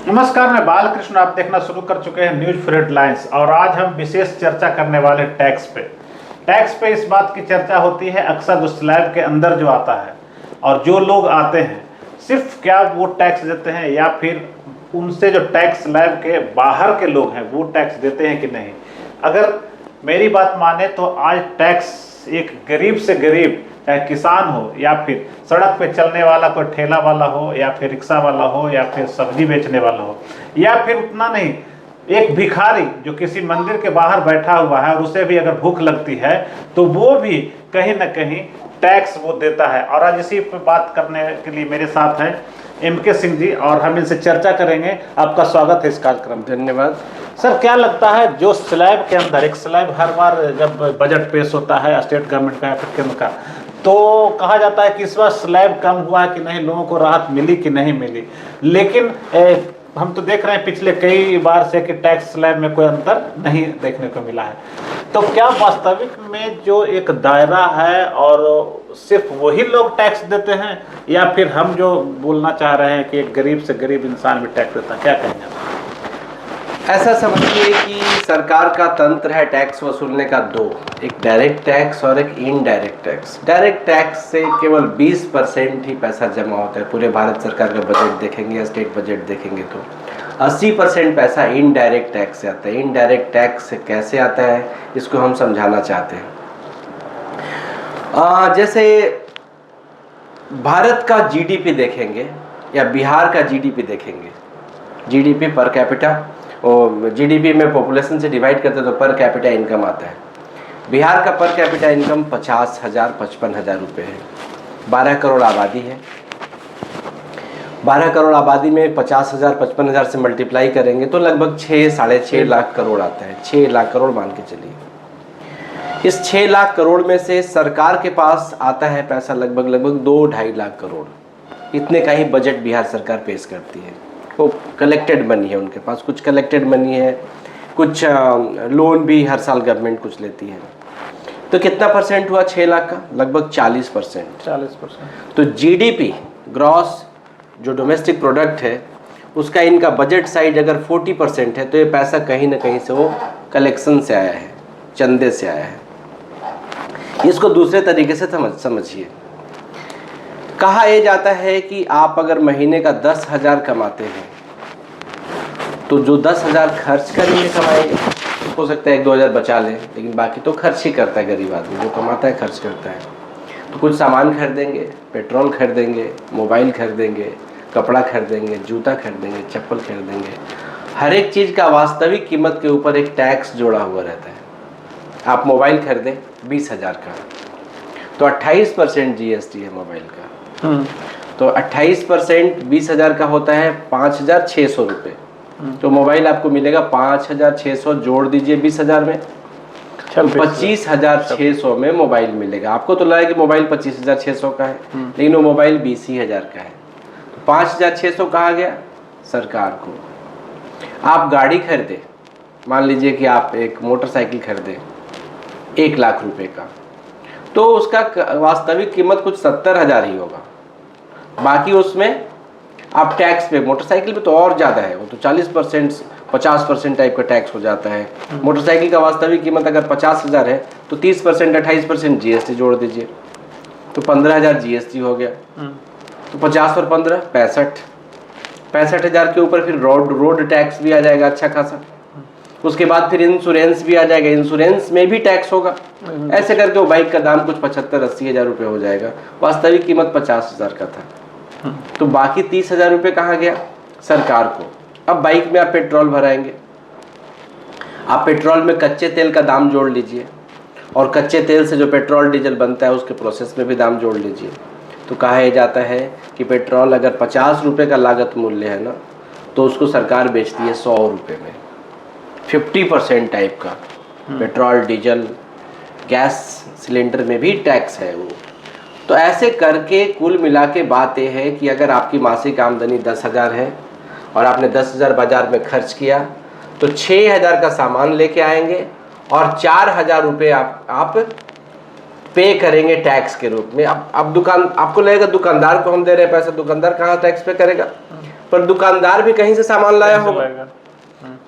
नमस्कार, मैं बालकृष्ण। आप देखना शुरू कर चुके हैं न्यूज फॉर हेडलाइंस और आज हम विशेष चर्चा करने वाले टैक्स पे इस बात की चर्चा होती है अक्सर उस स्लैब के अंदर जो आता है और जो लोग आते हैं सिर्फ क्या वो टैक्स देते हैं या फिर उनसे जो टैक्स स्लैब के बाहर के लोग हैं वो टैक्स देते हैं कि नहीं। अगर मेरी बात माने तो आज टैक्स एक गरीब से गरीब, चाहे किसान हो या फिर सड़क पे चलने वाला कोई ठेला वाला हो या फिर रिक्शा वाला हो या फिर सब्जी बेचने वाला हो या फिर उतना नहीं, एक भिखारी जो किसी मंदिर के बाहर बैठा हुआ है और उसे भी अगर भूख लगती है तो वो भी कहीं ना कहीं टैक्स वो देता है। और आज इसी पे बात करने के लिए मेरे साथ हैं MK सिंह जी और हम इनसे चर्चा करेंगे। आपका स्वागत है इस कार्यक्रम में। धन्यवाद सर, क्या लगता है जो स्लैब के अंदर, एक स्लैब हर बार जब बजट पेश होता है स्टेट गवर्नमेंट का या फिर केंद्र का, तो कहा जाता है कि इस बार स्लैब कम हुआ कि नहीं, लोगों को राहत मिली कि नहीं मिली, लेकिन हम तो देख रहे हैं पिछले कई बार से कि टैक्स स्लैब में कोई अंतर नहीं देखने को मिला है। तो क्या वास्तविक में जो एक दायरा है और सिर्फ वही लोग टैक्स देते हैं या फिर हम जो बोलना चाह रहे हैं कि एक गरीब से गरीब इंसान भी टैक्स देता है, क्या कहेंगे आप? ऐसा समझिए कि सरकार का तंत्र है टैक्स वसूलने का दो, एक डायरेक्ट टैक्स और एक इनडायरेक्ट टैक्स। डायरेक्ट टैक्स से केवल 20% ही पैसा जमा होता है। पूरे भारत सरकार का बजट देखेंगे या स्टेट बजट देखेंगे तो 80% पैसा इनडायरेक्ट टैक्स से आता है। इनडायरेक्ट टैक्स से कैसे आता है इसको हम समझाना चाहते हैं। जैसे भारत का जीडीपी देखेंगे या बिहार का जीडीपी देखेंगे, जीडीपी पर कैपिटा और जीडीपी में पॉपुलेशन से डिवाइड करते हैं तो पर कैपिटा इनकम आता है। बिहार का पर कैपिटा इनकम 50,000 55,000 रुपये है। 12 करोड़ आबादी है। 12 करोड़ आबादी में 50,000 55,000 से मल्टीप्लाई करेंगे तो लगभग 6 साढ़े 6 लाख करोड़ आता है। 6 लाख करोड़ मान के चलिए। इस 6 लाख करोड़ में से सरकार के पास आता है पैसा लगभग 2-2.5 लाख करोड़। इतने का ही बजट बिहार सरकार पेश करती है। वो कलेक्टेड मनी है, उनके पास कुछ कलेक्टेड मनी है, कुछ लोन भी हर साल गवर्नमेंट कुछ लेती है। तो कितना परसेंट हुआ 6 लाख का? लगभग 40%। 40%। तो जीडीपी ग्रॉस जो डोमेस्टिक प्रोडक्ट है उसका इनका बजट साइड अगर 40% है तो ये पैसा कहीं ना कहीं से वो कलेक्शन से आया है, चंदे से आया है। इसको दूसरे तरीके से समझिए। कहा यह जाता है कि आप अगर महीने का 10,000 कमाते हैं तो जो 10,000 खर्च करेंगे कमाएंगे, हो सकता है 1-2 हज़ार बचा लें, लेकिन बाकी तो खर्च ही करता है। गरीब आदमी जो कमाता है खर्च करता है। तो कुछ सामान खरीदेंगे, पेट्रोल खरीदेंगे, मोबाइल खरीदेंगे, कपड़ा खरीदेंगे, जूता खरीदेंगे, चप्पल खरीदेंगे। हर एक चीज़ का वास्तविक कीमत के ऊपर एक टैक्स जोड़ा हुआ रहता है। आप मोबाइल खरीदें 20,000 का तो 28% जीएसटी है मोबाइल का। तो 28% 20,000 का होता है 5,600 रुपये। तो मोबाइल आपको मिलेगा 5,600, जोड़ दीजिए 20,000 में, 25,600 में मोबाइल मिलेगा। आपको तो लगा कि मोबाइल 25,600 का है, लेकिन वो मोबाइल 20,000 का है। तो 5,600 कहाँ गया? सरकार को। आप गाड़ी खरीदे, मान लीजिए कि आप एक मोटरसाइकिल खरीदे 1 लाख रुपए का, तो उसका वास्तविक कीमत कुछ 70,000 ही होगा। बाकी उसमें आप टैक्स पे, मोटरसाइकिल पे तो और ज़्यादा है, वो तो 40% 50% टाइप का टैक्स हो जाता है। मोटरसाइकिल का वास्तविक कीमत अगर 50,000 है तो 30% 28% जीएसटी जोड़ दीजिए तो 15,000 जीएसटी हो गया। तो 50 और 15 65,000 के ऊपर फिर रोड टैक्स भी आ जाएगा अच्छा खासा। उसके बाद फिर इंश्योरेंस भी आ जाएगा, इंश्योरेंस में भी टैक्स होगा। ऐसे करके वो बाइक का दाम कुछ 75-80 हज़ार रुपये हो जाएगा। वास्तविक कीमत 50,000 का था। तो बाकी 30,000 रुपये कहाँ गया? सरकार को। अब बाइक में आप पेट्रोल भराएंगे, आप पेट्रोल में कच्चे तेल का दाम जोड़ लीजिए और कच्चे तेल से जो पेट्रोल डीजल बनता है उसके प्रोसेस में भी दाम जोड़ लीजिए। तो कहा यह जाता है कि पेट्रोल अगर 50 रुपये का लागत मूल्य है ना तो उसको सरकार बेचती है 100 रुपये में। 50% टाइप का पेट्रोल डीजल गैस सिलेंडर में भी टैक्स है वो। तो ऐसे करके कुल मिला के बात यह है कि अगर आपकी मासिक आमदनी 10,000 है और आपने 10,000 बाजार में खर्च किया तो 6,000 का सामान लेके आएंगे और 4,000 रुपये आप पे करेंगे टैक्स के रूप में। अब दुकान, आपको लगेगा दुकानदार को हम दे रहे हैं पैसा, दुकानदार कहाँ टैक्स पे करेगा? पर दुकानदार भी कहीं से सामान लाया होगा,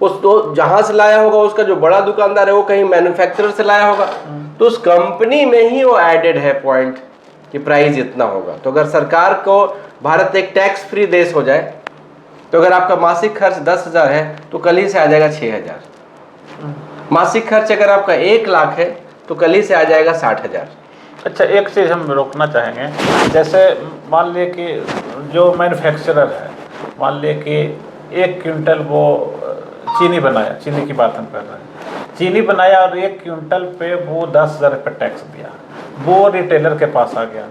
उस तो जहां से लाया होगा उसका जो बड़ा दुकानदार है वो कहीं मैन्युफैक्चरर से लाया होगा, तो उस कंपनी में ही वो एडेड है पॉइंट कि प्राइस इतना होगा। तो अगर सरकार को, भारत एक टैक्स फ्री देश हो जाए, तो अगर आपका मासिक खर्च 10,000 है तो कल ही से आ जाएगा 6,000। मासिक खर्च अगर आपका 1 लाख है तो कल ही से आ जाएगा 60,000। अच्छा, एक चीज़ हम रोकना चाहेंगे, जैसे मान लिए कि जो मैन्युफैक्चरर है, मान लिए कि 1 क्विंटल वो चीनी बनाया, चीनी की बात हम कर रहे हैं, चीनी बनाया और 1 क्विंटल पे वो 10,000 रुपये टैक्स दिया, वो रिटेलर के पास आ गया,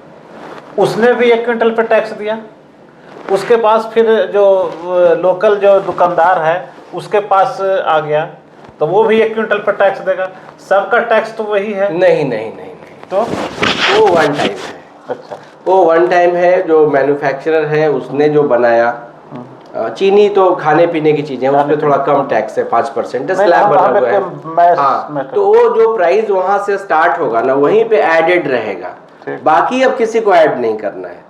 उसने भी 1 क्विंटल पे टैक्स दिया, उसके पास फिर जो लोकल जो दुकानदार है उसके पास आ गया तो वो भी 1 क्विंटल पर टैक्स देगा, सबका टैक्स तो वही है। नहीं नहीं नहीं नहीं, तो वो वन टाइम है। अच्छा, वो वन टाइम है, जो मैन्युफैक्चरर है उसने जो बनाया, चीनी तो खाने पीने की चीजें हैं, उसमें थोड़ा कम टैक्स है, 5% स्लैब बना हुआ है। हाँ, तो वो जो प्राइस वहां से स्टार्ट होगा ना वहीं पे एडेड रहेगा, बाकी अब किसी को ऐड नहीं करना है।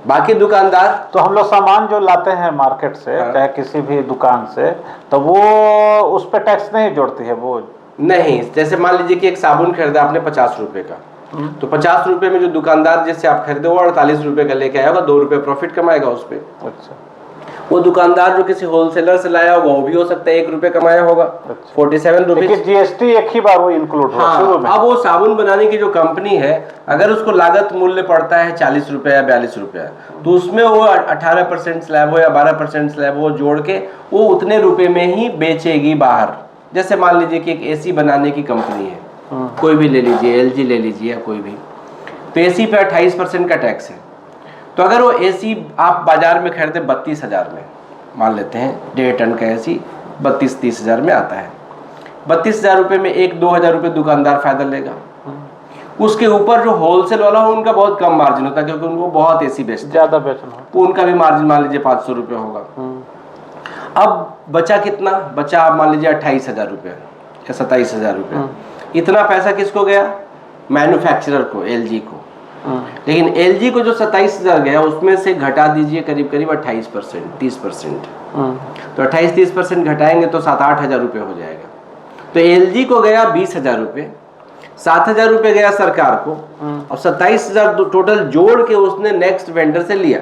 बाकी दुकानदार, तो हम लोग सामान जो लाते हैं मार्केट से, चाहे किसी भी दुकान से, तो वो उस पर टैक्स नहीं जोड़ती है वो? नहीं, जैसे मान लीजिए कि एक साबुन खरीदा आपने 50 रुपए का, तो 50 रुपए में जो दुकानदार जिससे आप खरीदे वो 48 रुपए का लेके आएगा, 2 रुपए प्रॉफिट कमाएगा उस पर। अच्छा, वो दुकानदार जो किसी होलसेलर से लाया होगा वो भी हो सकता है 1 रुपए कमाया होगा। अच्छा। 47 रुपए जीएसटी एक ही बार वो इंक्लूड हुआ शुरू में। अब वो साबुन बनाने की जो कंपनी है, अगर उसको लागत मूल्य पड़ता है 40 रुपए या 42 रुपए, तो उसमें वो 18% स्लैब हो या 12% स्लैब हो जोड़ के वो उतने रुपए में ही बेचेगी बाहर। जैसे मान लीजिए कि एक एसी बनाने की कंपनी है, कोई भी ले लीजिए, LG ले लीजिए या कोई भी, तो एसी पे 28% का टैक्स है। तो अगर वो एसी आप बाजार में खरीदे 32,000 में, मान लेते हैं 1.5 टन का एसी 32-30 हज़ार में आता है, 32,000 रुपये में 1-2 हज़ार रुपये दुकानदार फायदा लेगा। उसके ऊपर जो होलसेल वाला हो उनका बहुत कम मार्जिन होता है, क्योंकि उनको बहुत एसी बेचते, ज़्यादा बेचना, तो उनका भी मार्जिन मान लीजिए 500 रुपये होगा। अब बचा कितना? बचा आप मान लीजिए 28,000 रुपये या 27,000 रुपये। इतना पैसा किसको गया? मैन्युफैक्चरर को, LG को। लेकिन LG को जो 27,000 गया उसमें से घटा दीजिए करीब करीब 28%, 30%। तो 28-30% घटाएंगे तो 7-8 हज़ार रुपये हो जाएगा। तो LG को गया 20,000 रुपये, 7,000 रुपये गया सरकार को, और 27,000 टोटल जोड़ के उसने नेक्स्ट वेंडर से लिया।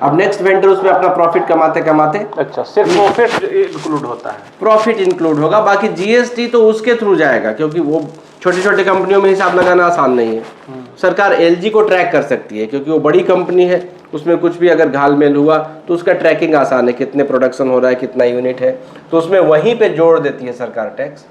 अब नेक्स्ट वेंडर उसमें अपना प्रॉफिट कमाते कमाते, अच्छा, सिर्फ प्रॉफिट इंक्लूड होता है, प्रॉफिट इंक्लूड होगा, बाकी GST तो उसके थ्रू जाएगा, क्योंकि वो छोटी छोटी कंपनियों में हिसाब लगाना आसान नहीं है। सरकार LG को ट्रैक कर सकती है, क्योंकि वो बड़ी कंपनी है, उसमें कुछ भी अगर घालमेल हुआ तो उसका ट्रैकिंग आसान है, कितने प्रोडक्शन हो रहा है, कितना यूनिट है, तो उसमें वहीं पे जोड़ देती है सरकार टैक्स।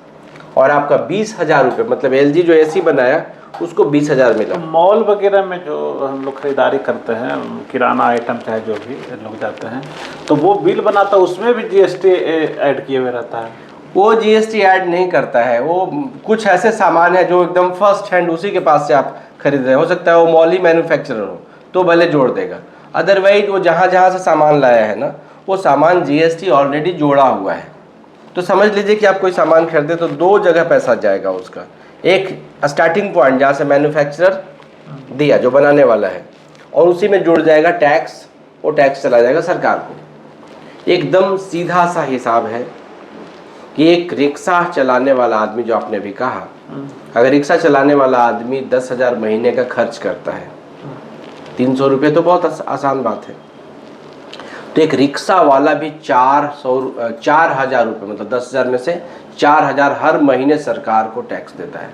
और आपका 20,000 रुपये, मतलब LG जो AC बनाया उसको 20,000 मिला। तो मॉल वगैरह में जो हम लोग खरीदारी करते हैं, किराना आइटम चाहे जो भी लोग जाते हैं, तो वो बिल बनाता है, उसमें भी GST ऐड किए हुए रहता है? वो GST ऐड नहीं करता है। वो कुछ ऐसे सामान है जो एकदम फर्स्ट हैंड उसी के पास से आप खरीद रहे हो सकता है वो मॉली मैन्युफैक्चरर हो तो भले जोड़ देगा, अदरवाइज वो जहाँ जहाँ से सामान लाया है ना वो सामान GST ऑलरेडी जोड़ा हुआ है। तो समझ लीजिए कि आप कोई सामान खरीदे तो 2 जगह पैसा जाएगा उसका, एक स्टार्टिंग पॉइंट जहाँ से मैन्युफैक्चरर दिया जो बनाने वाला है, और उसी में जुड़ जाएगा टैक्स, वो टैक्स चला जाएगा सरकार को। एकदम सीधा सा हिसाब है कि एक रिक्शा चलाने वाला आदमी, जो आपने भी कहा, अगर रिक्शा चलाने वाला आदमी 10,000 महीने का खर्च करता है, 300 रुपये तो बहुत आसान बात है, तो एक रिक्शा वाला भी 4,000 रुपये, मतलब 10,000 में से 4,000 हर महीने सरकार को टैक्स देता है।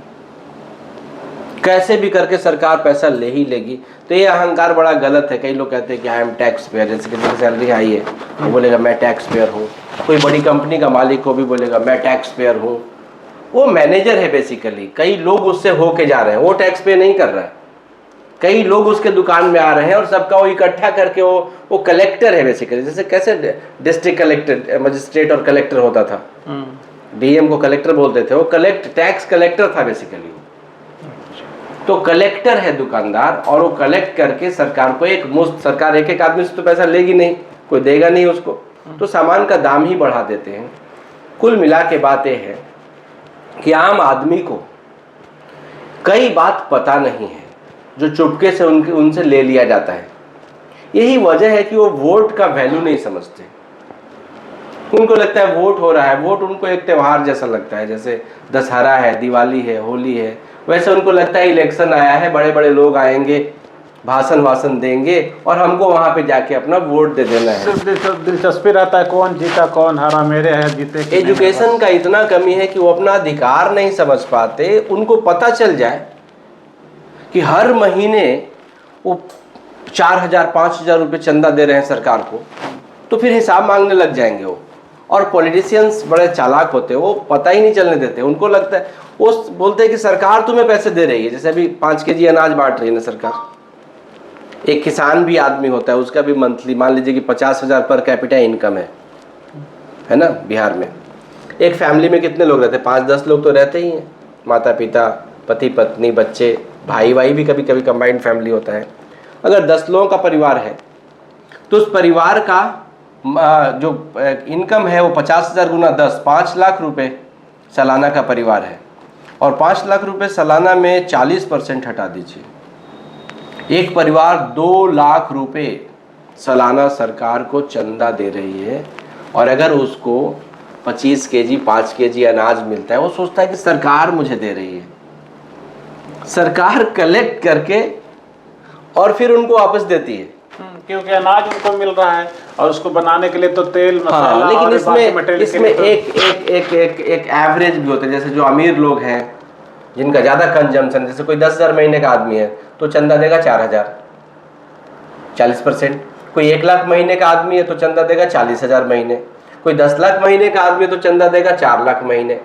कैसे भी करके सरकार पैसा ले ही लेगी। तो ये अहंकार बड़ा गलत है। कई लोग कहते हैं कि आई एम टैक्स पेयर, जैसे किसी की सैलरी हाई है वो बोलेगा मैं टैक्स पेयर हूँ, कोई बड़ी कंपनी का मालिक को भी बोलेगा मैं टैक्स पेयर हूँ। वो मैनेजर है बेसिकली, कई लोग उससे होके जा रहे हैं, वो टैक्स पे नहीं कर रहा है। कई लोग उसके दुकान में आ रहे हैं और सबका वो इकट्ठा करके वो कलेक्टर है बेसिकली। जैसे कैसे डिस्ट्रिक्ट कलेक्टर, मजिस्ट्रेट और कलेक्टर होता था, DM को कलेक्टर बोलते थे, वो टैक्स कलेक्टर था बेसिकली। तो कलेक्टर है दुकानदार, और वो कलेक्ट करके सरकार को एक मुश्त, सरकार एक आदमी से तो पैसा लेगी नहीं, कोई देगा नहीं उसको, तो सामान का दाम ही बढ़ा देते हैं। कुल मिला के बात यह है कि आम आदमी को कई बात पता नहीं है जो चुपके से उनसे ले लिया जाता है। यही वजह है कि वो वोट का वैल्यू नहीं समझते। उनको लगता है वोट हो रहा है, वोट उनको एक त्यौहार जैसा लगता है, जैसे दशहरा है, दिवाली है, होली है, वैसे उनको लगता है इलेक्शन आया है, बड़े बड़े लोग आएंगे, भाषण देंगे और हमको वहां पे जाके अपना वोट दे देना है। दिलचस्पी रहता है कौन जीता कौन हारा, मेरे है जीते कि नहीं। एजुकेशन का इतना कमी है कि वो अपना अधिकार नहीं समझ पाते। उनको पता चल जाए कि हर महीने वो 4,000 5,000 रुपये चंदा दे रहे हैं सरकार को, तो फिर हिसाब मांगने लग जाएंगे वो। और पॉलिटिशियंस बड़े चालाक होते हैं, वो पता ही नहीं चलने देते। उनको लगता है, वो बोलते हैं कि सरकार तुम्हें पैसे दे रही है, जैसे अभी 5 kg अनाज बांट रही है ना सरकार। एक किसान भी आदमी होता है, उसका भी मंथली मान लीजिए कि 50,000 पर कैपिटा इनकम है ना बिहार में। एक फैमिली में कितने लोग रहते हैं? 5-10 लोग तो रहते ही हैं, माता पिता, पति पत्नी, बच्चे, भाई भी कभी कभी कंबाइंड फैमिली होता है। अगर 10 लोगों का परिवार है तो उस परिवार का जो इनकम है वो 50,000 गुना 10, 5 लाख रुपए सालाना का परिवार है। और 5 लाख रुपए सालाना में 40% हटा दीजिए, एक परिवार 2 लाख रुपए सालाना सरकार को चंदा दे रही है। और अगर उसको 25 kg 5 kg अनाज मिलता है, वो सोचता है कि सरकार मुझे दे रही है। सरकार कलेक्ट करके और फिर उनको वापस देती है, क्योंकि अनाज उनको मिल रहा है और उसको बनाने के लिए तो तेल मसाला। हाँ, लेकिन और इसमें एक एवरेज भी होता है। जैसे जो अमीर लोग हैं जिनका ज़्यादा कंजम्पशन, जैसे कोई 10,000 महीने का आदमी है तो चंदा देगा 4,000, 40%। कोई 1 लाख महीने का आदमी है तो चंदा देगा 40,000 महीने। कोई 10 लाख महीने का आदमी है तो चंदा देगा 4 लाख महीने।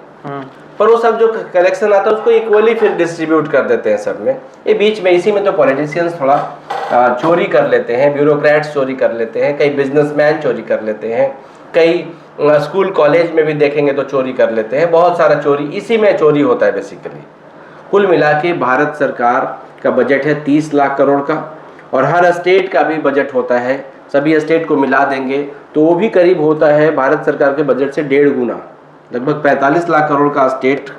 पर वो सब जो कलेक्शन आता है उसको इक्वली फिर डिस्ट्रीब्यूट कर देते हैं सब में। ये बीच में इसी में तो पॉलिटिशियंस थोड़ा चोरी कर लेते हैं, ब्यूरोक्रेट्स चोरी कर लेते हैं, कई बिजनेसमैन चोरी कर लेते हैं, कई स्कूल कॉलेज में भी देखेंगे तो चोरी कर लेते हैं। बहुत सारा चोरी इसी में चोरी होता है बेसिकली। कुल मिला के भारत सरकार का बजट है 30 लाख करोड़ का, और हर स्टेट का भी बजट होता है। सभी स्टेट को मिला देंगे तो वो भी करीब होता है भारत सरकार के बजट से 1.5 गुना। लगभग 45 लाख करोड़ का स्टेट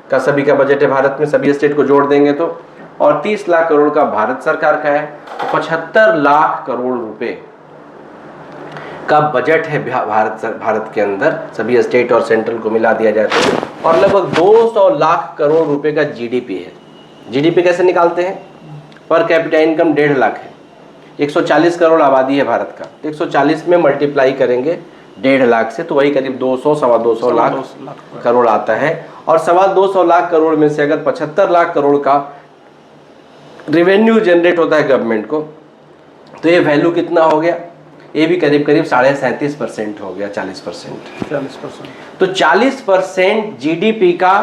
का सभी का बजट है भारत में, सभी स्टेट को जोड़ देंगे तो। और 30 लाख करोड़ का भारत सरकार का है, तो 75 लाख करोड़ रुपए का बजट है भारत के अंदर, सभी स्टेट और सेंट्रल को मिला दिया जाए तो। और लगभग 200 लाख करोड़ रुपए का जीडीपी है। जीडीपी कैसे निकालते हैं? पर कैपिटा इनकम 1.5 लाख है, 140 करोड़ आबादी है भारत का, 140 में मल्टीप्लाई करेंगे 1.5 लाख से, तो वही करीब 200-2.25 लाख करोड़ आता है। और 2.25 लाख करोड़ में से अगर 75 लाख करोड़ का रेवेन्यू जनरेट होता है गवर्नमेंट को, तो ये वैल्यू कितना हो गया? ये भी करीब 37.5% हो गया, 40%। तो 40% जीडीपी का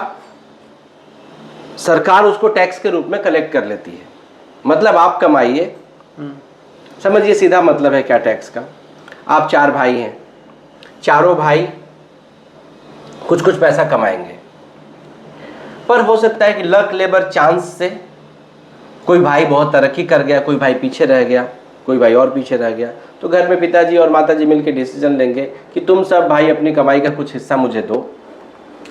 सरकार उसको टैक्स के रूप में कलेक्ट कर लेती है। मतलब आप कमाइए, समझिए सीधा मतलब है क्या टैक्स का। आप 4 भाई हैं, चारों भाई कुछ कुछ पैसा कमाएंगे, पर हो सकता है कि लक लेबर चांस से कोई भाई बहुत तरक्की कर गया, कोई भाई पीछे रह गया, कोई भाई और पीछे रह गया। तो घर में पिताजी और माताजी मिलकर डिसीजन लेंगे कि तुम सब भाई अपनी कमाई का कुछ हिस्सा मुझे दो,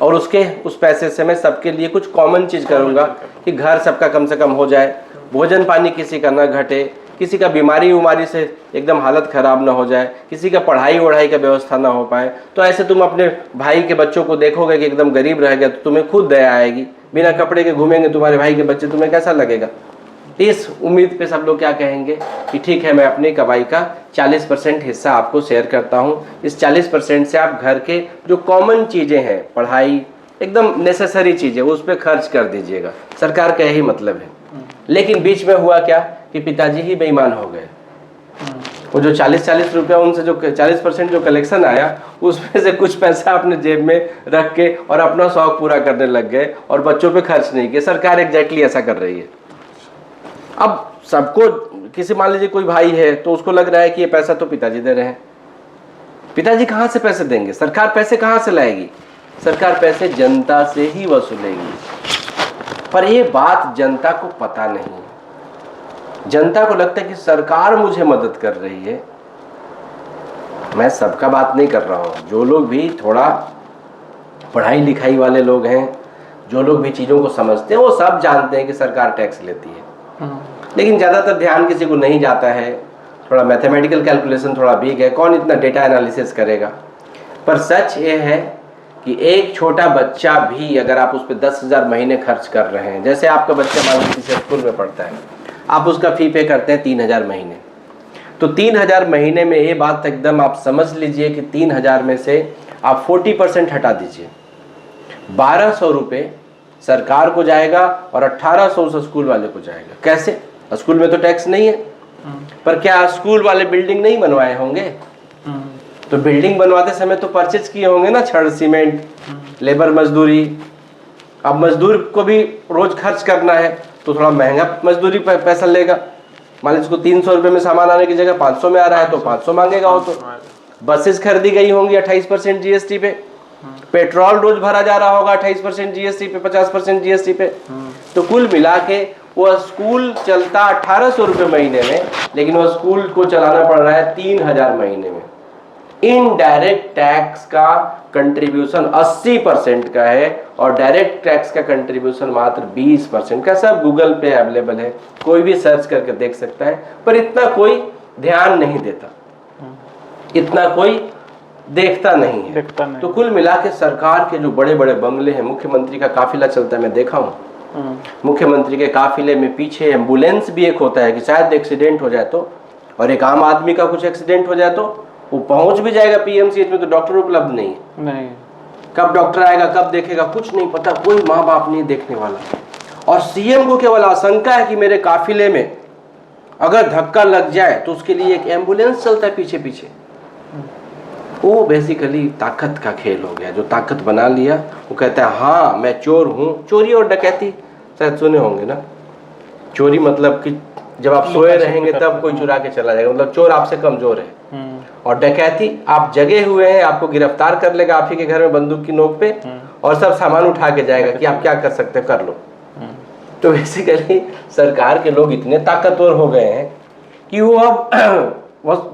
और उस पैसे से मैं सबके लिए कुछ कॉमन चीज़ करूँगा कि घर सबका कम से कम हो जाए, भोजन पानी किसी का ना घटे, किसी का बीमारी से एकदम हालत ख़राब ना हो जाए, किसी का पढ़ाई वढ़ाई का व्यवस्था ना हो पाए। तो ऐसे तुम अपने भाई के बच्चों को देखोगे कि एकदम गरीब रह गया, तो तुम्हें खुद दया आएगी। बिना कपड़े के घूमेंगे तुम्हारे भाई के बच्चे, तुम्हें कैसा लगेगा? इस उम्मीद पे सब लोग क्या कहेंगे कि ठीक है, मैं अपनी कमाई का 40% हिस्सा आपको शेयर करता हूँ। इस 40% से आप घर के जो कॉमन चीज़ें हैं, पढ़ाई, एकदम नेसेसरी चीज़ें, उस पर खर्च कर दीजिएगा। सरकार का यही मतलब है। लेकिन बीच में हुआ क्या कि पिताजी ही बेईमान हो गए। वो जो 40 रुपया उनसे जो 40% जो कलेक्शन आया, उसमें से कुछ पैसा अपने जेब में रख के और अपना शौक पूरा करने लग गए और बच्चों पे खर्च नहीं किया। सरकार एग्जैक्टली ऐसा कर रही है। अब सबको, किसी मान लीजिए कोई भाई है तो उसको लग रहा है कि ये पैसा तो पिताजी दे रहे हैं। पिताजी कहाँ से पैसे देंगे? सरकार पैसे कहाँ से लाएगी? सरकार पैसे जनता से ही वसूलेगी। पर ये बात जनता को पता नहीं। जनता को लगता है कि सरकार मुझे मदद कर रही है। मैं सबका बात नहीं कर रहा हूँ, जो लोग भी थोड़ा पढ़ाई लिखाई वाले लोग हैं, जो लोग भी चीज़ों को समझते हैं, वो सब जानते हैं कि सरकार टैक्स लेती है। लेकिन ज़्यादातर ध्यान किसी को नहीं जाता है। थोड़ा मैथमेटिकल कैलकुलेशन थोड़ा बिग है, कौन इतना डेटा एनालिसिस करेगा। पर सच ये है कि एक छोटा बच्चा भी अगर आप उस पर 10,000 महीने खर्च कर रहे हैं, जैसे आपका बच्चा मान लीजिए किसी स्कूल में पढ़ता है, आप उसका फ़ी पे करते हैं 3,000 महीने, तो 3,000 महीने में ये बात एकदम आप समझ लीजिए कि 3,000 में से आप 40% हटा दीजिए, 1,200 रुपये सरकार को जाएगा और 1,800 उस स्कूल वाले को जाएगा। कैसे? स्कूल में तो टैक्स नहीं है, पर क्या स्कूल वाले बिल्डिंग नहीं बनवाए होंगे? तो बिल्डिंग बनवाते समय तो परचेज किए होंगे ना, छड़ सीमेंट, लेबर मजदूरी। अब मजदूर को भी रोज खर्च करना है तो थोड़ा महंगा मजदूरी पैसा लेगा। मान लीजिए उसको 300 रुपये में सामान आने की जगह 500 में आ रहा है तो 500 मांगेगा वो। तो बसेस खरीदी गई होंगी 28% जीएसटी पे, पेट्रोल रोज भरा जा रहा होगा 28% जीएसटी पे, 50% जीएसटी पे। तो कुल मिला के वो स्कूल चलता 1,800 रुपये महीने में, लेकिन वो स्कूल को चलाना पड़ रहा है 3,000 महीने में। इनडायरेक्ट टैक्स का कंट्रीब्यूशन 80% का है और डायरेक्ट टैक्स का कंट्रीब्यूशन मात्र 20% का। सब गूगल पे अवेलेबल है, कोई भी सर्च करके देख सकता है, पर इतना कोई ध्यान नहीं देता, इतना कोई देखता नहीं है। तो कुल मिला के सरकार के जो बड़े बड़े बंगले हैं, मुख्यमंत्री का काफिला चलता है, मैं देखा हूँ, मुख्यमंत्री के काफिले में पीछे एम्बुलेंस भी एक होता है कि शायद एक्सीडेंट हो जाए तो, और एक आम आदमी का कुछ एक्सीडेंट हो जाए तो वो पहुंच भी जाएगा पीएमसीएच में, तो डॉक्टर उपलब्ध नहीं है। कब डॉक्टर आएगा, कब देखेगा, कुछ नहीं पता, कोई माँ बाप नहीं देखने वाला। और सीएम को केवल आशंका है कि मेरे काफिले में अगर धक्का लग जाए तो उसके लिए एक एम्बुलेंस चलता है पीछे पीछे। वो बेसिकली ताकत का खेल हो गया। जो ताकत बना लिया वो कहता है हाँ मैं चोर हूँ। चोरी और डकैती शायद सुने होंगे ना, चोरी मतलब कि जब आप सोए रहेंगे तब कोई चुरा के चला जाएगा, मतलब चोर आपसे कमजोर है। और डकैती आप जगे हुए हैं, आपको गिरफ्तार कर लेगा आप ही के घर में बंदूक की नोक पे, और सब सामान उठा के जाएगा कि आप क्या कर सकते हैं कर लो। तो बेसिकली सरकार के लोग इतने ताकतवर हो गए हैं कि वो अब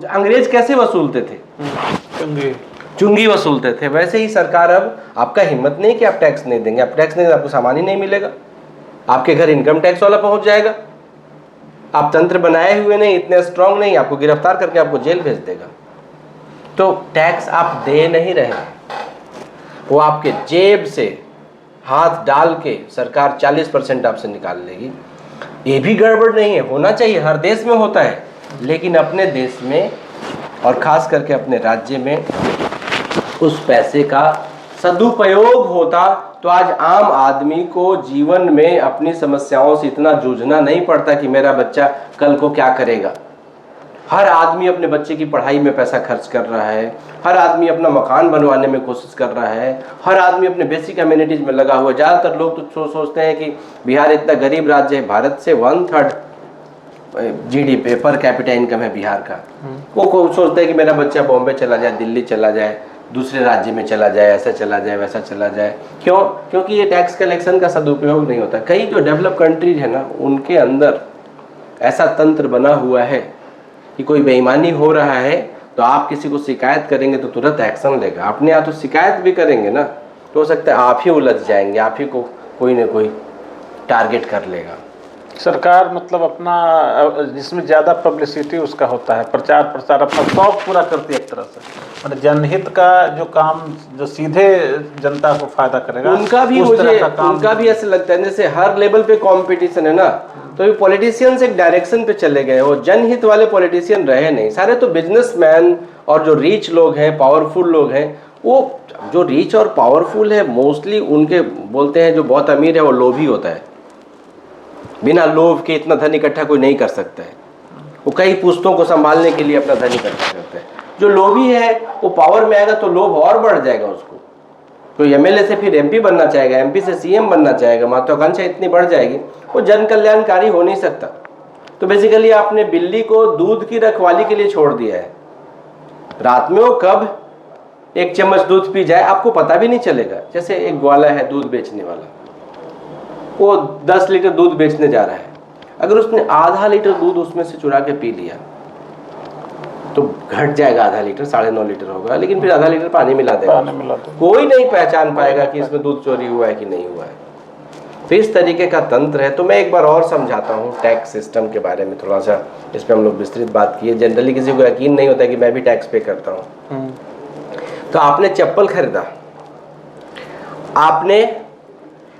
अंग्रेज कैसे वसूलते थे, चुंगी वसूलते थे, वैसे ही सरकार अब आपका हिम्मत नहीं कि आप टैक्स नहीं देंगे, आप टैक्स नहीं देंगे आपको सामान ही नहीं मिलेगा, आपके घर इनकम टैक्स वाला पहुंच जाएगा। आप तंत्र बनाए हुए नहीं, इतने स्ट्रांग नहीं, आपको गिरफ्तार करके आपको जेल भेज देगा। तो टैक्स आप दे नहीं रहे, वो आपके जेब से हाथ डाल के सरकार 40% आपसे निकाल लेगी। ये भी गड़बड़ नहीं है, होना चाहिए, हर देश में होता है, लेकिन अपने देश में और खास करके अपने राज्य में उस पैसे का सदुपयोग होता तो आज आम आदमी को जीवन में अपनी समस्याओं से इतना जूझना नहीं पड़ता कि मेरा बच्चा कल को क्या करेगा। हर आदमी अपने बच्चे की पढ़ाई में पैसा खर्च कर रहा है, हर आदमी अपना मकान बनवाने में कोशिश कर रहा है, हर आदमी अपने बेसिक अम्यूनिटीज में लगा हुआ है। ज़्यादातर लोग तो सोचते हैं कि बिहार इतना गरीब राज्य है, भारत से 1/3 जीडीपी पर कैपिटा इनकम है बिहार का। वो सोचते हैं कि मेरा बच्चा बॉम्बे चला जाए, दिल्ली चला जाए, दूसरे राज्य में चला जाए, ऐसा चला जाए, वैसा चला जाए। क्यों? क्योंकि ये टैक्स कलेक्शन का सदुपयोग नहीं होता। कई जो डेवलप कंट्रीज है ना, उनके अंदर ऐसा तंत्र बना हुआ है कि कोई बेईमानी हो रहा है तो आप किसी को शिकायत करेंगे तो तुरंत एक्शन लेगा। अपने यहाँ तो शिकायत भी करेंगे ना तो हो सकता है आप ही उलझ जाएंगे, आप ही को कोई ना कोई टारगेट कर लेगा। सरकार मतलब अपना जिसमें ज़्यादा पब्लिसिटी उसका होता है, प्रचार प्रसार अपना शौक पूरा करती है एक तरह से, मतलब जनहित का जो काम जो सीधे जनता को फायदा करेगा उनका भी उनका भी ऐसे लगता है जैसे हर लेवल पे कंपटीशन है ना, तो ये पॉलिटिशियंस एक डायरेक्शन पे चले गए, वो जनहित वाले पॉलिटिशियन रहे नहीं, सारे तो बिजनेसमैन और जो रिच लोग हैं, पावरफुल लोग हैं। वो जो रिच और पावरफुल है मोस्टली उनके बोलते हैं जो बहुत अमीर है वो लोभी होता है। बिना लोभ के इतना धन इकट्ठा कोई नहीं कर सकता है, वो कई पुश्तों को संभालने के लिए अपना धन इकट्ठा करता है। जो लोभी है वो पावर में आएगा तो लोभ और बढ़ जाएगा उसको, तो एमएलए से फिर एमपी बनना चाहेगा, एमपी से सीएम बनना चाहेगा, महत्वाकांक्षा इतनी बढ़ जाएगी वो जन कल्याणकारी हो नहीं सकता। तो बेसिकली आपने बिल्ली को दूध की रखवाली के लिए छोड़ दिया है, रात में वो कब एक चम्मच दूध पी जाए आपको पता भी नहीं चलेगा। जैसे एक ग्वाला है दूध बेचने वाला, वो 10 लीटर दूध बेचने जा रहा है, अगर उसने आधा लीटर दूध उसमें से चुरा के पी लिया तो घट जाएगा आधा लीटर, 9.5 लीटर होगा, लेकिन फिर आधा लीटर पानी मिला देगा, कोई नहीं पहचान पाएगा कि इसमें दूध चोरी हुआ है कि नहीं हुआ है। तो इस तरीके का तंत्र है। तो मैं एक बार और समझाता हूँ टैक्स सिस्टम के बारे में थोड़ा सा, इस पर हम लोग विस्तृत बात की है। जनरली किसी को यकीन नहीं होता कि मैं भी टैक्स पे करता हूँ। तो आपने चप्पल खरीदा, आपने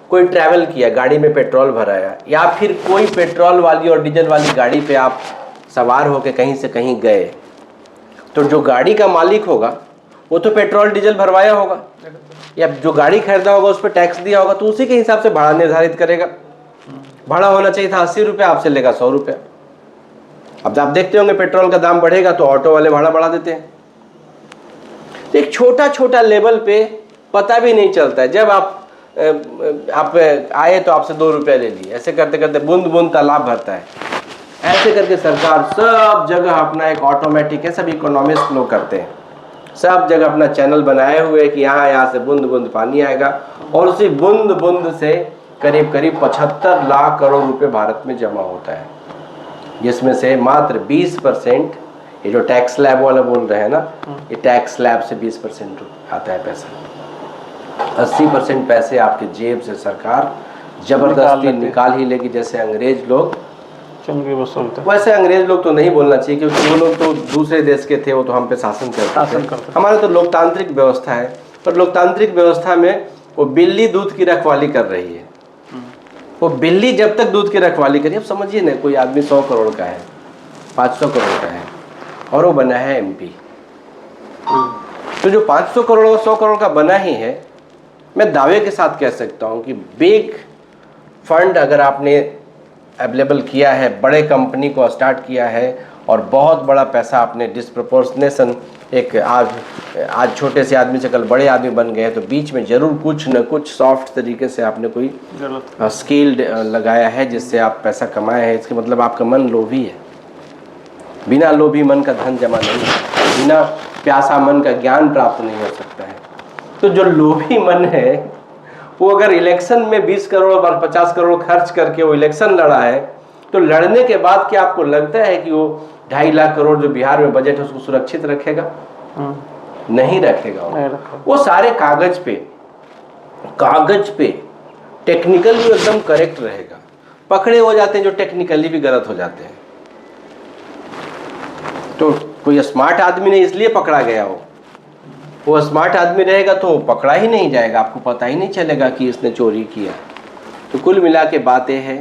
कोई ट्रैवल किया, गाड़ी में पेट्रोल भराया, या फिर कोई पेट्रोल वाली और डीजल वाली गाड़ी पे आप सवार होकर कहीं से कहीं गए, तो जो गाड़ी का मालिक होगा वो तो पेट्रोल डीजल भरवाया होगा, या जो गाड़ी खरीदा होगा उस पर टैक्स दिया होगा, तो उसी के हिसाब से भाड़ा निर्धारित करेगा। भाड़ा होना चाहिए था 80 रुपये, आपसे लेगा 100 रुपये। अब आप देखते होंगे पेट्रोल का दाम बढ़ेगा तो ऑटो वाले भाड़ा बढ़ा देते हैं। तो एक छोटा छोटा लेवल पे पता भी नहीं चलता है। जब आप आए तो आपसे 2 रुपये ले लिए, ऐसे करते करते बूंद बूंद तालाब भरता है। ऐसे करके सरकार सब जगह अपना एक ऑटोमेटिक है, सब इकोनॉमिस्ट लोग करते हैं, सब जगह अपना चैनल बनाए हुए कि यहाँ से बूंद बूंद पानी आएगा, और उसी बूंद बूंद से करीब करीब 75 लाख करोड़ रुपए भारत में जमा होता है, जिसमें से मात्र 20%, ये जो टैक्स स्लैब वाला बोल रहे हैं ना, ये टैक्स स्लैब से 20% आता है पैसा। 80% पैसे आपके जेब से सरकार जबरदस्ती निकाल ही लेगी। जैसे अंग्रेज लोग चुंगी वसूलते, वैसे अंग्रेज लोग तो नहीं बोलना चाहिए, क्योंकि वो लोग तो दूसरे देश के थे, वो तो हम पे शासन करते थे। हमारे तो लोकतांत्रिक व्यवस्था है, पर लोकतांत्रिक व्यवस्था में वो बिल्ली दूध की रखवाली कर रही है। वो बिल्ली जब तक दूध की रखवाली करी, अब समझिए ना, कोई आदमी 100 करोड़ का है, 500 करोड़ का है, और वो बना है MP। तो जो 500 करोड़ और 100 करोड़ का बना ही है, मैं दावे के साथ कह सकता हूँ कि बिग फंड अगर आपने अवेलेबल किया है, बड़े कंपनी को स्टार्ट किया है, और बहुत बड़ा पैसा आपने डिस्प्रपोर्शनेशन, एक आज छोटे से आदमी से कल बड़े आदमी बन गए, तो बीच में जरूर कुछ न कुछ सॉफ्ट तरीके से आपने कोई स्किल लगाया है जिससे आप पैसा कमाए हैं। इसके मतलब आपका मन लोभी है। बिना लोभी मन का धन जमा नहीं है, बिना प्यासा मन का ज्ञान प्राप्त नहीं हो सकता है। तो जो लोभी मन है वो अगर इलेक्शन में 20 करोड़ और 50 करोड़ खर्च करके वो इलेक्शन लड़ा है, तो लड़ने के बाद क्या आपको लगता है कि वो 2.5 लाख करोड़ जो बिहार में बजट है उसको सुरक्षित रखेगा? नहीं रखेगा। वो सारे कागज पे टेक्निकली एकदम करेक्ट रहेगा, पकड़े हो जाते हैं जो टेक्निकली भी गलत हो जाते हैं। तो कोई स्मार्ट आदमी ने इसलिए पकड़ा गया हो, वो स्मार्ट आदमी रहेगा तो पकड़ा ही नहीं जाएगा, आपको पता ही नहीं चलेगा कि इसने चोरी किया। तो कुल मिला के बातें हैं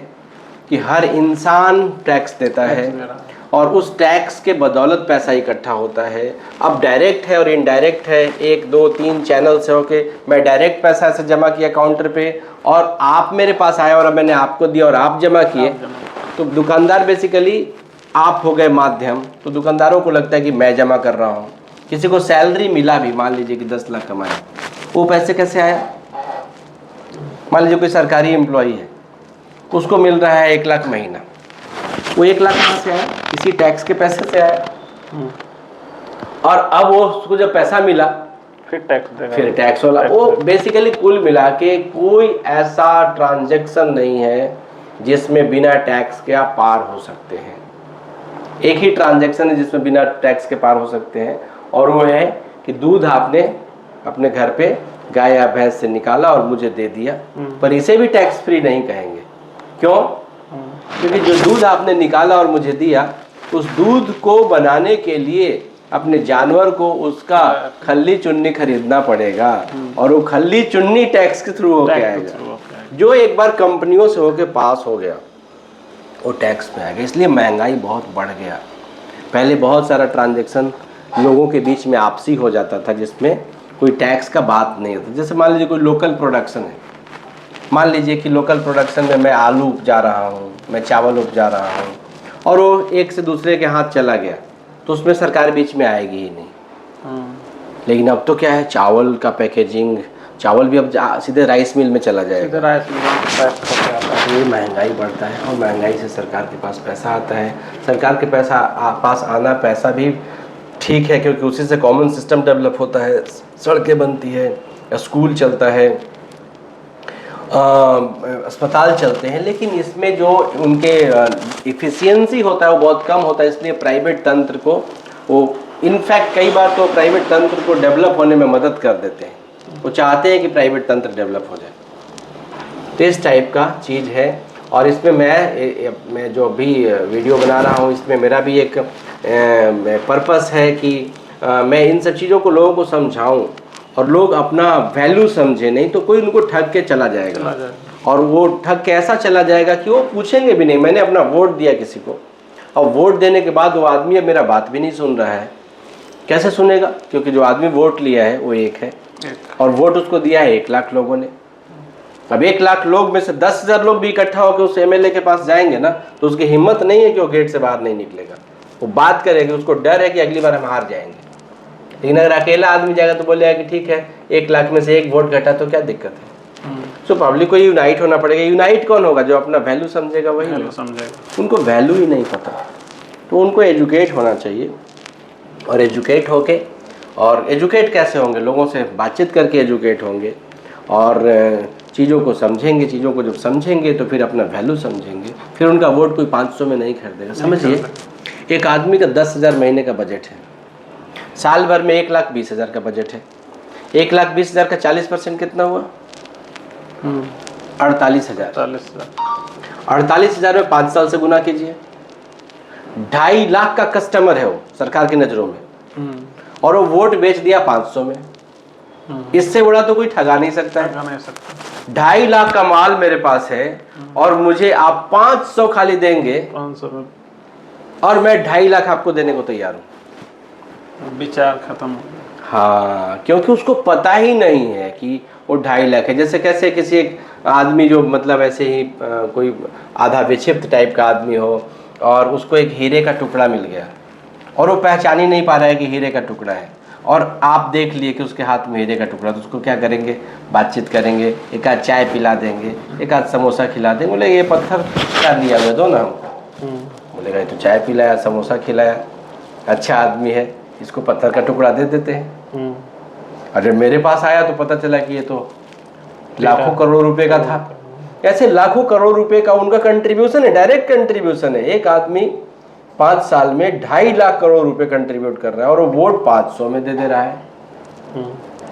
कि हर इंसान टैक्स देता है, और उस टैक्स के बदौलत पैसा इकट्ठा होता है। अब डायरेक्ट है और इनडायरेक्ट है, 1 2 3 चैनल से होके मैं डायरेक्ट पैसा ऐसे जमा किया काउंटर पे, और आप मेरे पास आए और मैंने आपको दिया और आप जमा किए, तो दुकानदार बेसिकली आप हो गए माध्यम। तो दुकानदारों को लगता है कि मैं जमा कर रहा हूँ। किसी को सैलरी मिला भी, मान लीजिए कि 10 लाख कमाया, वो पैसे कैसे आया? मान लीजिए कोई सरकारी एम्प्लॉई है, उसको मिल रहा है 1 लाख महीना, वो 1 लाख कहाँ से आया? इसी टैक्स के पैसे से आया। और अब वो उसको जब पैसा मिला फिर टैक्स देगा, फिर टैक्स वाला। वो बेसिकली कुल मिला के कोई ऐसा ट्रांजैक्शन नहीं है जिसमें बिना टैक्स के आप पार हो सकते हैं। एक ही ट्रांजैक्शन है जिसमें बिना टैक्स के पार हो सकते हैं, और वो है कि दूध आपने अपने घर पे गाय या भैंस से निकाला और मुझे दे दिया, पर इसे भी टैक्स फ्री नहीं कहेंगे। क्यों? क्योंकि जो दूध आपने निकाला और मुझे दिया, उस दूध को बनाने के लिए अपने जानवर को उसका खल्ली चुन्नी खरीदना पड़ेगा, और वो खल्ली चुन्नी टैक्स के थ्रू होके आएगा। जो एक बार कंपनियों से होके पास हो गया वो टैक्स पे आएगा। इसलिए महंगाई बहुत बढ़ गया। पहले बहुत सारा ट्रांजैक्शन लोगों के बीच में आपसी हो जाता था जिसमें कोई टैक्स का बात नहीं होता। जैसे मान लीजिए कोई लोकल प्रोडक्शन है, मान लीजिए कि लोकल प्रोडक्शन में मैं आलू उपजा रहा हूँ, मैं चावल उपजा रहा हूँ, और वो एक से दूसरे के हाथ चला गया, तो उसमें सरकार बीच में आएगी ही नहीं। लेकिन अब तो क्या है, चावल का पैकेजिंग, चावल भी अब सीधे राइस मिल में चला जाएगा, सीधे राइस मिल। ये महंगाई बढ़ता है, और महंगाई से सरकार के पास पैसा आता है। सरकार के पास आना पैसा भी ठीक है, क्योंकि उसी से कॉमन सिस्टम डेवलप होता है, सड़कें बनती है, स्कूल चलता है, अस्पताल चलते हैं। लेकिन इसमें जो उनके इफ़िशियंसी होता है वो बहुत कम होता है। इसलिए प्राइवेट तंत्र को वो इनफैक्ट कई बार तो प्राइवेट तंत्र को डेवलप होने में मदद कर देते हैं। वो चाहते हैं कि प्राइवेट तंत्र डेवलप हो जाए। तो इस टाइप का चीज़ है। और इसमें मैं जो भी वीडियो बना रहा हूँ, इसमें मेरा भी एक पर्पस है कि मैं इन सब चीज़ों को लोगों को समझाऊं और लोग अपना वैल्यू समझें, नहीं तो कोई उनको ठग के चला जाएगा। और वो ठग के ऐसा चला जाएगा कि वो पूछेंगे भी नहीं। मैंने अपना वोट दिया किसी को, और वोट देने के बाद वो आदमी अब मेरा बात भी नहीं सुन रहा है। कैसे सुनेगा? क्योंकि जो आदमी वोट लिया है वो एक है, और वोट उसको दिया है 1 लाख लोगों ने। अब 1 लाख लोग में से 10,000 लोग भी इकट्ठा होकर उस एमएलए के पास जाएंगे ना, तो उसकी हिम्मत नहीं है कि वो गेट से बाहर नहीं निकलेगा। वो बात करेगा, उसको डर है कि अगली बार हम हार जाएंगे। लेकिन अगर अकेला आदमी जाएगा तो बोलेगा कि ठीक है, 1 लाख में से 1 वोट घटा तो क्या दिक्कत है। तो पब्लिक को यूनाइट होना पड़ेगा। यूनाइट कौन होगा? जो अपना वैल्यू समझेगा वही समझेगा। उनको वैल्यू ही नहीं पता, तो उनको एजुकेट होना चाहिए। और एजुकेट होके, और एजुकेट कैसे होंगे? लोगों से बातचीत करके एजुकेट होंगे और चीज़ों को समझेंगे। चीज़ों को जब समझेंगे तो फिर अपना वैल्यू समझेंगे। फिर उनका वोट कोई 500 में नहीं खरीदेगा। समझिए, एक आदमी का 10,000 महीने का बजट है, साल भर में 1,20,000 का बजट है। 1,20,000 का 40% कितना हुआ? 48,000। 48,000 में 5 साल से गुना कीजिए। 2.5 लाख का कस्टमर है वो सरकार की नज़रों में, और वो वोट बेच दिया 500 में। इससे बड़ा तो कोई ठगा नहीं सकता है। 2.5 लाख का माल मेरे पास है और मुझे आप 500 खाली देंगे, 500 में, और मैं 2.5 लाख आपको देने को तैयार हूँ। विचार खत्म। हाँ, क्योंकि उसको पता ही नहीं है कि वो 2.5 लाख है। जैसे कैसे किसी एक आदमी जो मतलब ऐसे ही कोई आधा विक्षिप्त टाइप का आदमी हो और उसको एक हीरे का टुकड़ा मिल गया और वो पहचान ही नहीं पा रहा है कि हीरे का टुकड़ा है, और आप देख लिए कि उसके हाथ में हीरे का टुकड़ा, तो उसको क्या करेंगे? बातचीत करेंगे, एक आध चाय पिला देंगे, एक आध समोसा खिला देंगे। बोले ये पत्थर क्या लिया हुआ, दो ना हमको। बोलेगा ये तो चाय पिलाया, समोसा खिलाया, अच्छा आदमी है, इसको पत्थर का टुकड़ा दे देते हैं। अगर मेरे पास आया तो पता चला कि ये तो लाखों करोड़ रुपए का था। ऐसे लाखों करोड़ रुपए का उनका कंट्रीब्यूशन है, डायरेक्ट कंट्रीब्यूशन है। एक आदमी 5 साल में 2.5 लाख करोड़ रुपए कंट्रीब्यूट कर रहा है और वो वोट 500 में दे रहा है।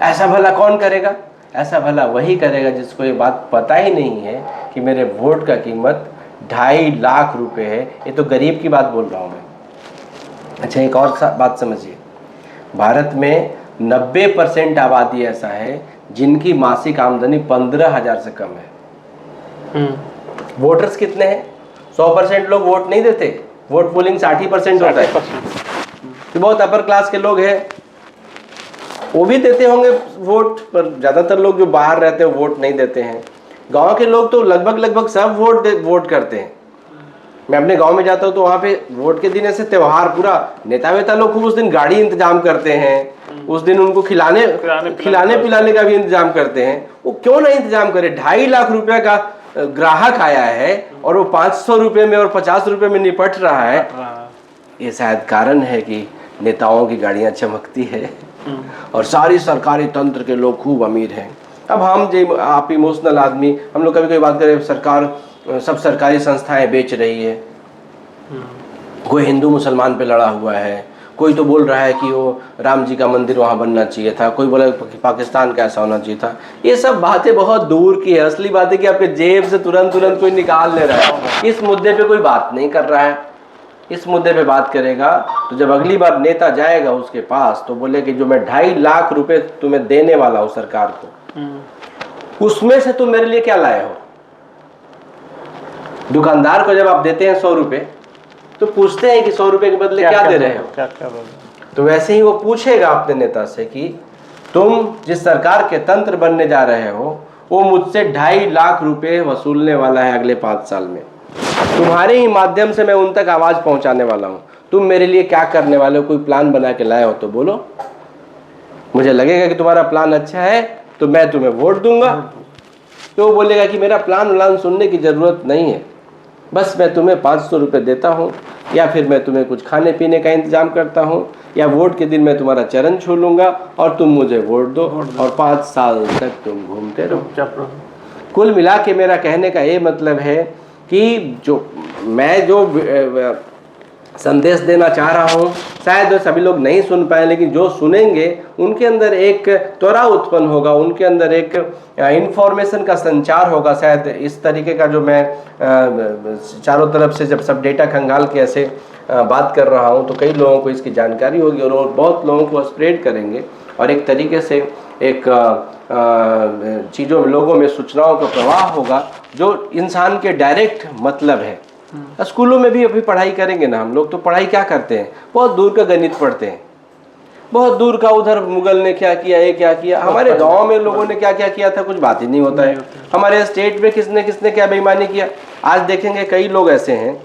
ऐसा भला कौन करेगा? ऐसा भला वही करेगा जिसको ये बात पता ही नहीं है कि मेरे वोट का कीमत 2.5 लाख रुपए है। ये तो गरीब की बात बोल रहा हूँ मैं। अच्छा, एक और बात समझिए, भारत में 90% आबादी ऐसा है जिनकी मासिक आमदनी 15,000 से कम है। वोटर्स कितने हैं? 100% लोग वोट नहीं देते। वोट पोलिंग 60% होता है। तो बहुत अपर क्लास के लोग हैं, वो भी देते होंगे वोट, पर ज़्यादातर लोग जो बाहर रहते हैं वोट नहीं देते हैं। गांव के लोग तो लगभग सब वोट करते हैं। मैं अपने गांव में जाता हूँ तो वहाँ पे वोट के दिन ऐसे त्योहार, पूरा नेता वेता लोग खूब उस दिन गाड़ी इंतजाम करते हैं, उस दिन उनको खिलाने पिलाने का भी इंतजाम करते हैं। वो क्यों नहीं इंतजाम करे? 2.5 लाख रुपए का ग्राहक आया है और वो 500 रुपए में और 50 रुपए में निपट रहा है। ये शायद कारण है कि नेताओं की गाड़ियां चमकती है और सारी सरकारी तंत्र के लोग खूब अमीर हैं। अब आप इमोशनल आदमी, हम लोग कभी कभी बात करें सरकार, सब सरकारी संस्थाएं बेच रही है, कोई हिंदू मुसलमान पे लड़ा हुआ है, कोई तो बोल रहा है कि वो राम जी का मंदिर वहाँ बनना चाहिए था, कोई बोला पाकिस्तान का ऐसा होना चाहिए था। ये सब बातें बहुत दूर की है। असली बात है कि आपके जेब से तुरंत कोई निकाल ले रहा है। इस मुद्दे पे कोई बात नहीं कर रहा है। इस मुद्दे पे बात करेगा तो जब अगली बार नेता जाएगा उसके पास तो बोले कि जो मैं 2.5 लाख रुपए तुम्हें देने वाला हूँ सरकार को, उसमें से तुम मेरे लिए क्या लाए हो? दुकानदार को जब आप देते हैं 100 रुपए तो पूछते हैं कि 100 रुपए के बदले क्या दे रहे हो? क्या तो वैसे ही वो पूछेगा अपने नेता से कि तुम जिस सरकार के तंत्र बनने जा रहे हो वो मुझसे 2.5 लाख रुपए वसूलने वाला है अगले 5 साल में। तुम्हारे ही माध्यम से मैं उन तक आवाज पहुंचाने वाला हूं। तुम मेरे लिए क्या करने वाले हो? कोई प्लान बना के लाए हो तो बोलो। मुझे लगेगा कि तुम्हारा प्लान अच्छा है तो मैं तुम्हें वोट दूंगा। तो वो बोलेगा कि मेरा प्लान सुनने की जरूरत नहीं है, बस मैं तुम्हें 500 रुपये देता हूँ, या फिर मैं तुम्हें कुछ खाने पीने का इंतजाम करता हूँ, या वोट के दिन मैं तुम्हारा चरण छू लूँगा और तुम मुझे वोट दो और 5 साल तक तुम घूमते रहो। कुल मिला के मेरा कहने का ये मतलब है कि जो संदेश देना चाह रहा हूँ। शायद सभी लोग नहीं सुन पाए, लेकिन जो सुनेंगे उनके अंदर एक त्वरा उत्पन्न होगा, उनके अंदर एक इंफॉर्मेशन का संचार होगा। शायद इस तरीके का जो मैं चारों तरफ से जब सब डेटा खंगाल के ऐसे बात कर रहा हूँ तो कई लोगों को इसकी जानकारी होगी और बहुत लोगों को स्प्रेड करेंगे और एक तरीके से एक चीज़ों लोगों में सूचनाओं का प्रवाह होगा जो इंसान के डायरेक्ट मतलब है। स्कूलों में भी अभी पढ़ाई करेंगे ना हम लोग, तो पढ़ाई क्या करते हैं, बहुत दूर का गणित पढ़ते हैं, बहुत दूर का उधर मुगल ने क्या किया, ये क्या किया। हमारे गांव में लोगों ने क्या क्या किया था कुछ बात ही नहीं होता है। हमारे स्टेट में किसने किसने क्या बेईमानी किया। आज देखेंगे कई लोग ऐसे हैं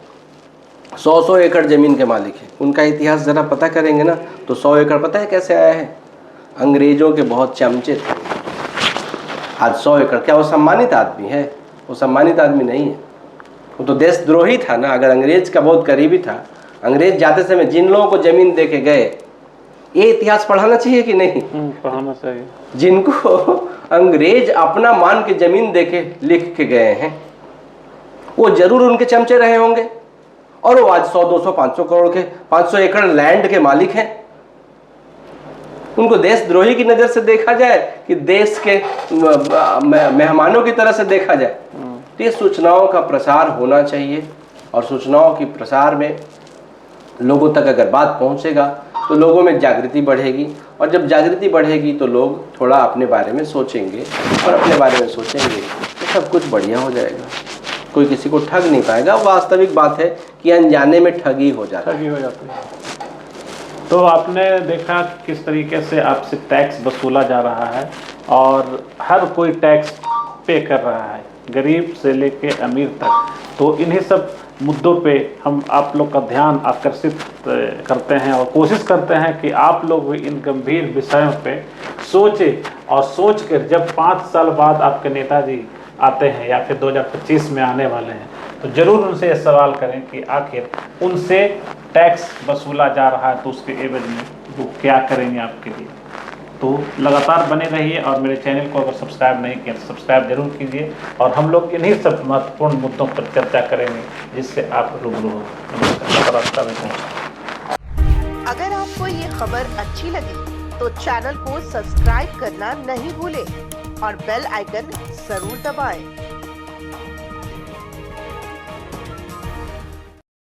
100 एकड़ ज़मीन के मालिक हैं, उनका इतिहास ज़रा पता करेंगे ना तो 100 एकड़ पता है कैसे आया है, अंग्रेज़ों के बहुत चमचे थे। आज 100 एकड़, क्या वो सम्मानित आदमी है? वो सम्मानित आदमी नहीं है, वो तो देशद्रोही था ना। अगर अंग्रेज का बहुत करीबी था, अंग्रेज जाते समय जिन लोगों को ज़मीन दे के गए, ये इतिहास पढ़ाना चाहिए कि नहीं? पढ़ाना चाहिए। जिनको अंग्रेज अपना मान के ज़मीन दे के लिख के गए हैं, वो जरूर उनके चमचे रहे होंगे और वो आज 100, 200, 500 करोड़ के 500 एकड़ लैंड के मालिक हैं। उनको देशद्रोही की नज़र से देखा जाए कि देश के मेहमानों की तरह से देखा जाए? तो ये सूचनाओं का प्रसार होना चाहिए और सूचनाओं की प्रसार में लोगों तक अगर बात पहुंचेगा तो लोगों में जागृति बढ़ेगी और जब जागृति बढ़ेगी तो लोग थोड़ा अपने बारे में सोचेंगे और अपने बारे में सोचेंगे तो सब कुछ बढ़िया हो जाएगा। कोई किसी को ठग नहीं पाएगा। वास्तविक बात है कि अनजाने में ठगी हो जाती है। तो आपने देखा किस तरीके से आपसे टैक्स वसूला जा रहा है और हर कोई टैक्स पे कर रहा है, गरीब से लेके अमीर तक। तो इन्हीं सब मुद्दों पे हम आप लोग का ध्यान आकर्षित करते हैं और कोशिश करते हैं कि आप लोग भी इन गंभीर विषयों पे सोचें और सोच कर जब 5 साल बाद आपके नेताजी आते हैं या फिर 2025 में आने वाले हैं तो ज़रूर उनसे ये सवाल करें कि आखिर उनसे टैक्स वसूला जा रहा है तो उसके एवज में वो क्या करेंगे आपके लिए। तो लगातार बने रहिए और मेरे चैनल को अगर सब्सक्राइब नहीं किया तो सब्सक्राइब जरूर कीजिए और हम लोग इन्हीं सब महत्वपूर्ण मुद्दों पर चर्चा करेंगे जिससे आप रूबरू हो। अगर आपको ये खबर अच्छी लगी तो चैनल को सब्सक्राइब करना नहीं भूलें और बेल आइकन जरूर दबाएं।